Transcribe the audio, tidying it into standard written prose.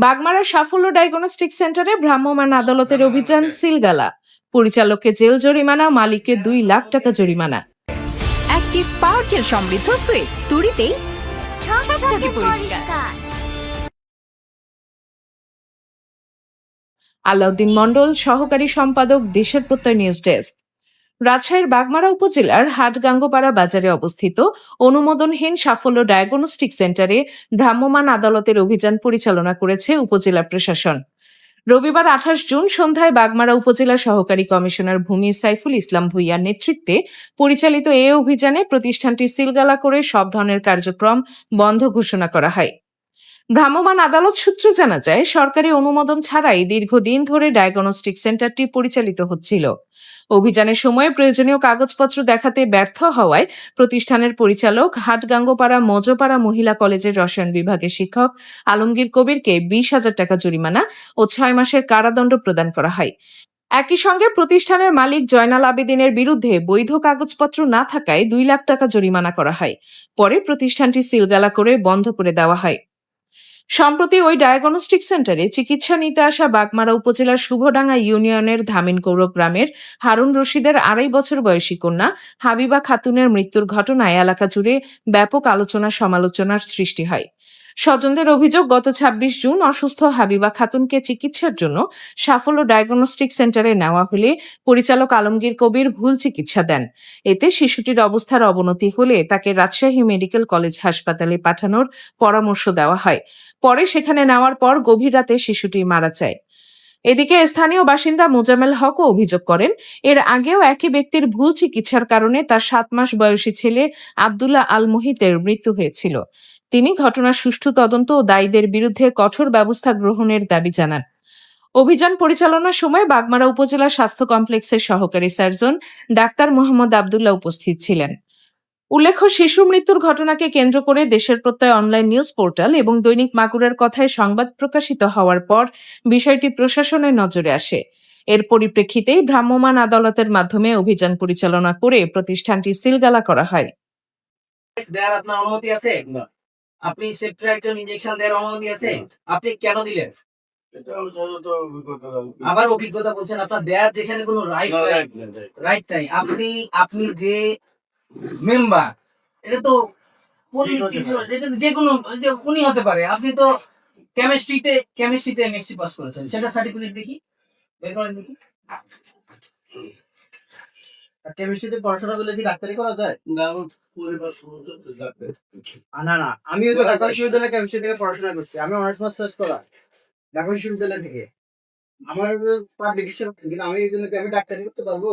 বাগমারা সাফল্য ডায়াগনস্টিক সেন্টারে ভ্রাম্যমাণ আদালতের অভিযান সিলগালা। পরিচালককে জেল জরিমানা, মালিককে 2 লাখ টাকা জরিমানা। অ্যাক্টিভ পাওয়ার জেল সমৃদ্ধ সুইট তুড়িতেই ঝকঝকে পরিষ্কার। আলাউদ্দিন মণ্ডল, সহকারী সম্পাদক, দেশের প্রত্যয় নিউজ ডেস্ক। রাজশাহীর বাগমারা উপজেলার হাটগাঙ্গপাড়া বাজারে অবস্থিত অনুমোদনহীন সাফল্য ডায়াগনস্টিক সেন্টারে ভ্রাম্যমাণ আদালতের অভিযান পরিচালনা করেছে উপজেলা প্রশাসন। রবিবার 28 জুন সন্ধ্যায় বাগমারা উপজেলা সহকারী কমিশনার ভূমি সাইফুল ইসলাম ভূঁইয়ার নেতৃত্বে পরিচালিত এ অভিযানে প্রতিষ্ঠানটি সিলগালা করে সব ধরনের কার্যক্রম বন্ধ ঘোষণা করা হয়। ভ্রাম্যমাণ আদালত সূত্রে জানা যায়, সরকারি অনুমোদন ছাড়াই দীর্ঘদিন ধরে ডায়াগনস্টিক সেন্টারটি পরিচালিত হচ্ছিল। অভিযানের সময় প্রয়োজনীয় কাগজপত্র দেখাতে ব্যর্থ হওয়ায় প্রতিষ্ঠানের পরিচালক হাটগাঙ্গপাড়া মজপাড়া মহিলা কলেজের রসায়ন বিভাগের শিক্ষক আলমগীর কবিরকে 20,000 টাকা জরিমানা ও 6 মাসের কারাদণ্ড প্রদান করা হয়। একই সঙ্গে প্রতিষ্ঠানের মালিক জয়নাল আবেদিনের বিরুদ্ধে বৈধ কাগজপত্র না থাকায় 2 লাখ টাকা জরিমানা করা হয়। পরে প্রতিষ্ঠানটি সিলগালা করে বন্ধ করে দেওয়া হয়। সম্প্রতি ওই ডায়াগনস্টিক সেন্টারে চিকিৎসা নিতে আসা বাগমারা উপজেলার শুভডাঙ্গা ইউনিয়নের ধামিনকৌর গ্রামের হারুন রশিদের 2.5 বছর বয়সী কন্যা হাবিবা খাতুনের মৃত্যুর ঘটনায় এলাকা জুড়ে ব্যাপক আলোচনা সমালোচনার সৃষ্টি হয়। স্বজনদের অভিযোগ, গত 26 জুন অসুস্থ হাবিবা খাতুনকে চিকিৎসার জন্য সাফল্য ডায়াগনস্টিক সেন্টারে নেওয়া হলে পরিচালক আলমগীর কবির ভুল চিকিৎসা দেন। এতে শিশুটির অবস্থার অবনতি হলে তাকে রাজশাহী মেডিকেল কলেজ হাসপাতালে পাঠানোর পরামর্শ দেওয়া হয়। পরে সেখানে নেওয়ার পর গভীর রাতে শিশুটি মারা যায়। এদিকে স্থানীয় বাসিন্দা মোজামেল হকও অভিযোগ করেন, এর আগেও একই ব্যক্তির ভুল চিকিৎসার কারণে তার 7 মাস বয়সী ছেলে আব্দুল্লাহ আল মুহিতের মৃত্যু হয়েছিল। তিনি ঘটনার সুষ্ঠু তদন্ত ও দায়ীদের বিরুদ্ধে কঠোর ব্যবস্থা গ্রহণের দাবি জানান। অভিযান পরিচালনার সময় বাগমারা উপজেলা স্বাস্থ্য কমপ্লেক্সের সহকারী সার্জন ডাক্তার মোহাম্মদ আব্দুল্লাহ উপস্থিত ছিলেন। উল্লেখ্য, শিশু মৃত্যুর ঘটনাকে কেন্দ্র করে দেশের প্রত্যয় অনলাইন নিউজ পোর্টাল এবং দৈনিক মাগুরার কথায় সংবাদ প্রকাশিত হওয়ার পর বিষয়টি প্রশাসনের নজরে আসে। এর পরিপ্রেক্ষিতেই ভ্রাম্যমাণ আদালতের মাধ্যমে অভিযান পরিচালনা করে প্রতিষ্ঠানটি সিলগালা করা হয়। আপনার অনুমতি আছে? আপনি সেপ্ট্রাইজন ইনজেকশন দেওয়ার অনুমতি আছে? আপনি কেন দিলেন? আবার অভিজ্ঞতা বলছেন, আপনার দেয়ার যেখানে কোনো রাইট নাই। আপনি যে মেম্বার, এটা তো যে কোনো উনি হতে পারে। আপনি তো কেমিস্ট্রিতে এমএসসি পাস করেছেন, সেটা সার্টিফিকেট দেখি, বের করেন দেখি। কেমিস্ট্রিতে পড়াশোনা করলে কি ডাক্তারি করা যায়? না, আমিও তো ঢাকা বিশ্ববিদ্যালয়ে কেমিস্ট্রি থেকে পড়াশোনা করছি। আমি অনার্স মাস্টার্স করা ঢাকা বিশ্ববিদ্যালয় থেকে। আমার পাবলিকেশন, কিন্তু আমি এই জন্য কি আমি ডাক্তারি করতে পারবো?